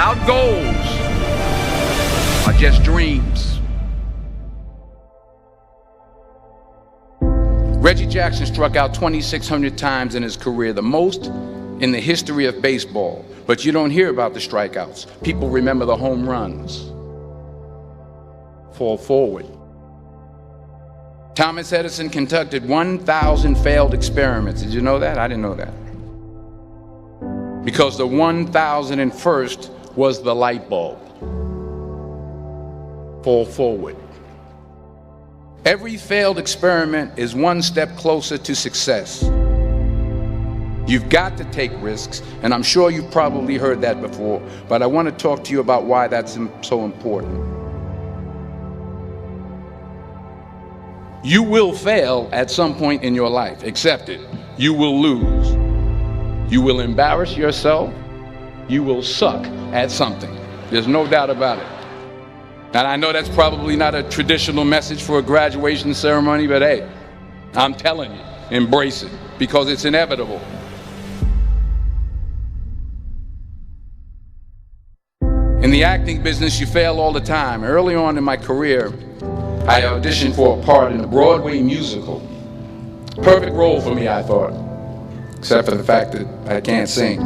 without goals are just dreams. Reggie Jackson struck out 2,600 times in his career, the most in the history of baseball. But you don't hear about the strikeouts. People remember the home runs. Fall forward. Thomas Edison conducted 1,000 failed experiments. Did you know that? I didn't know that. Because the 1,001st was the light bulb. Fall forward. Every failed experiment is one step closer to success. You've got to take risks, and I'm sure you've probably heard that before, but I want to talk to you about why that's so important. You will fail at some point in your life. Accept it. You will lose. You will embarrass yourself. You will suck at something. There's no doubt about it. And I know that's probably not a traditional message for a graduation ceremony, but hey, I'm telling you, embrace it, because it's inevitable. In the acting business, you fail all the time. Early on in my career, I auditioned for a part in a Broadway musical. Perfect role for me, I thought, except for the fact that I can't sing.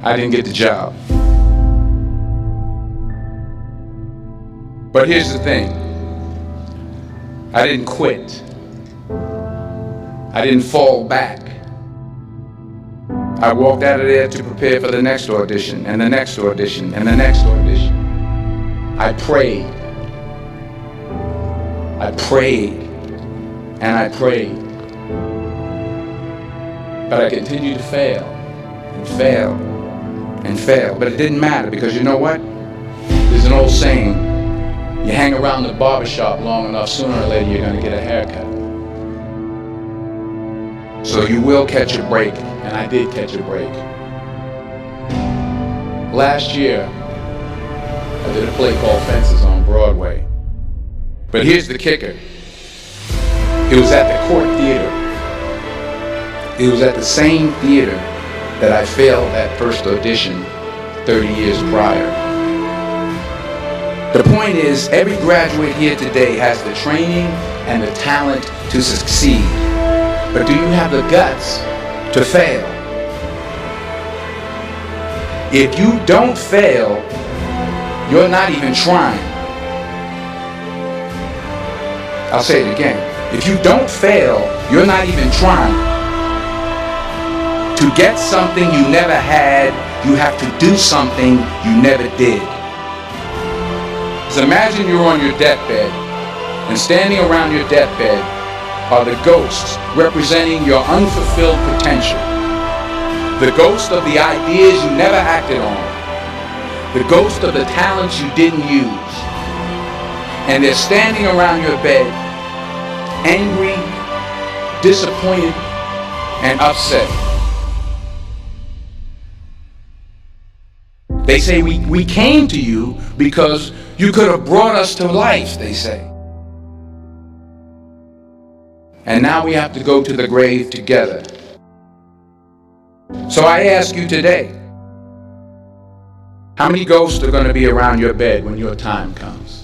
I didn't get the job. But here's the thing. I didn't quit. I didn't fall back. I walked out of there to prepare for the next audition, and the next audition, and the next audition. I prayed. I prayed. And I prayed. But I continued to fail, and fail, and fail. But it didn't matter, because you know what? There's an old saying, you hang around the barbershop long enough, sooner or later you're going to get a haircut. So you will catch a break, and I did catch a break. Last year, I did a play called Fences on Broadway. But here's the kicker. It was at the Court Theater. It was at the same theater that I failed that first audition 30 years prior. The point is, every graduate here today has the training and the talent to succeed. But do you have the guts to fail? If you don't fail, you're not even trying. I'll say it again. If you don't fail, you're not even trying. To get something you never had, you have to do something you never did. So imagine you're on your deathbed, and standing around your deathbed are the ghosts representing your unfulfilled potential. The ghost of the ideas you never acted on. The ghost of the talents you didn't use. And they're standing around your bed, angry, disappointed, and upset. They say, we came to you because you could have brought us to life, they say. And now we have to go to the grave together. So I ask you today, how many ghosts are going to be around your bed when your time comes?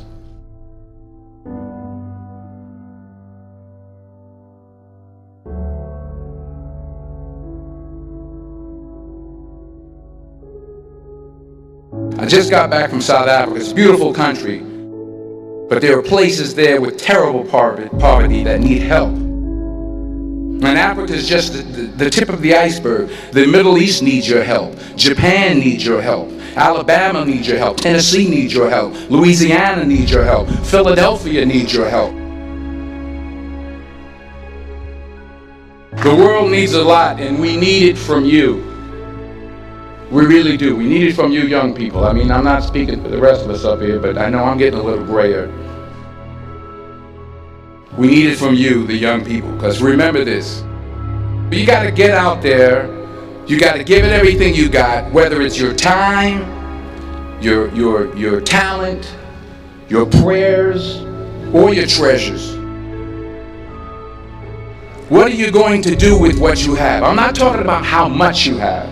I just got back from South Africa. It's a beautiful country, but there are places there with terrible poverty that need help. And Africa is just the tip of the iceberg. The Middle East needs your help. Japan needs your help. Alabama needs your help. Tennessee needs your help. Louisiana needs your help. Philadelphia needs your help. The world needs a lot, and we need it from you. We really do. We need it from you young people. I mean, I'm not speaking for the rest of us up here, but I know I'm getting a little grayer. We need it from you, the young people, because remember this. You got to get out there. You got to give it everything you got, whether it's your time, your talent, your prayers, or your treasures. What are you going to do with what you have? I'm not talking about how much you have.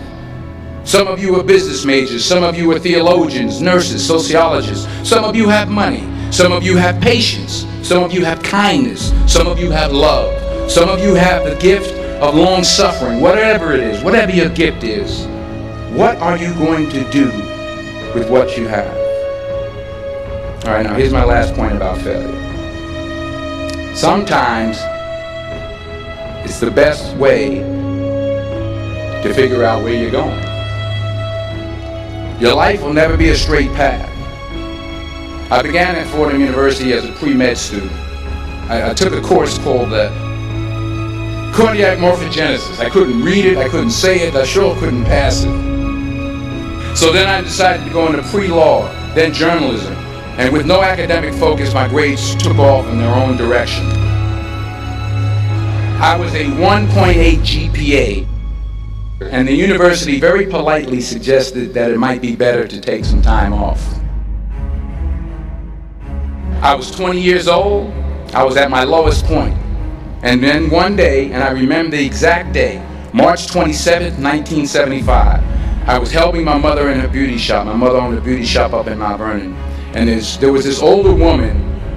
Some of you are business majors. Some of you are theologians, nurses, sociologists. Some of you have money. Some of you have patience. Some of you have kindness. Some of you have love. Some of you have the gift of long suffering. Whatever it is, whatever your gift is, what are you going to do with what you have? All right, now here's my last point about failure. Sometimes it's the best way to figure out where you're going. Your life will never be a straight path. I began at Fordham University as a pre-med student. I took a course called cardiac morphogenesis. I couldn't read it, I couldn't say it, I sure couldn't pass it. So then I decided to go into pre-law, then journalism. And with no academic focus, my grades took off in their own direction. I was a 1.8 GPA, and the university very politely suggested that it might be better to take some time off. I was 20 years old, I was at my lowest point. And then one day, and I remember the exact day, March 27th, 1975, I was helping my mother in her beauty shop. My mother owned a beauty shop up in Mount Vernon. And there was this older woman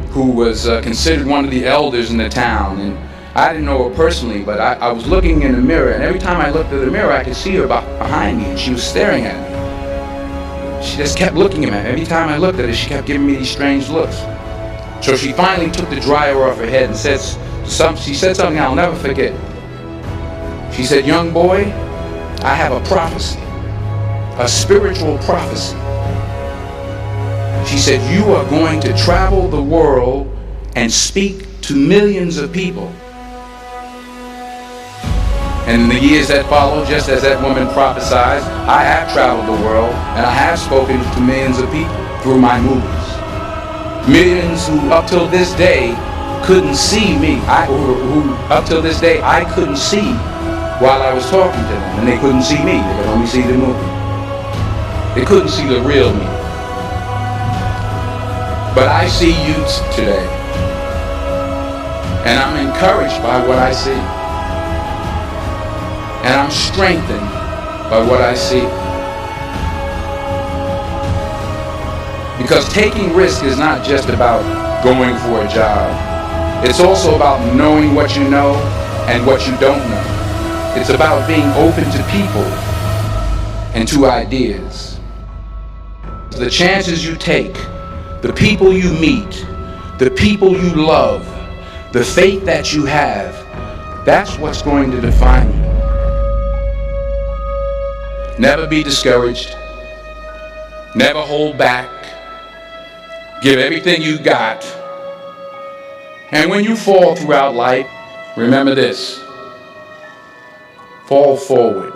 who was considered one of the elders in the town. And I didn't know her personally, but I was looking in the mirror, and every time I looked at the mirror, I could see her behind me, and she was staring at me. She just kept looking at me. Every time I looked at her, she kept giving me these strange looks. So she finally took the dryer off her head and she said something I'll never forget. She said, "Young boy, I have a prophecy, a spiritual prophecy." She said, "You are going to travel the world and speak to millions of people." And in the years that followed, just as that woman prophesied, I have traveled the world and I have spoken to millions of people through my movies. Millions who up till this day couldn't see me. Who up till this day I couldn't see while I was talking to them. And they couldn't see me. They could only see the movie. They couldn't see the real me. But I see you today. And I'm encouraged by what I see. And I'm strengthened by what I see. Because taking risk is not just about going for a job. It's also about knowing what you know and what you don't know. It's about being open to people and to ideas. The chances you take, the people you meet, the people you love, the faith that you have, that's what's going to define you. Never be discouraged. Never hold back. Give everything you got. And when you fall throughout life, remember this: fall forward.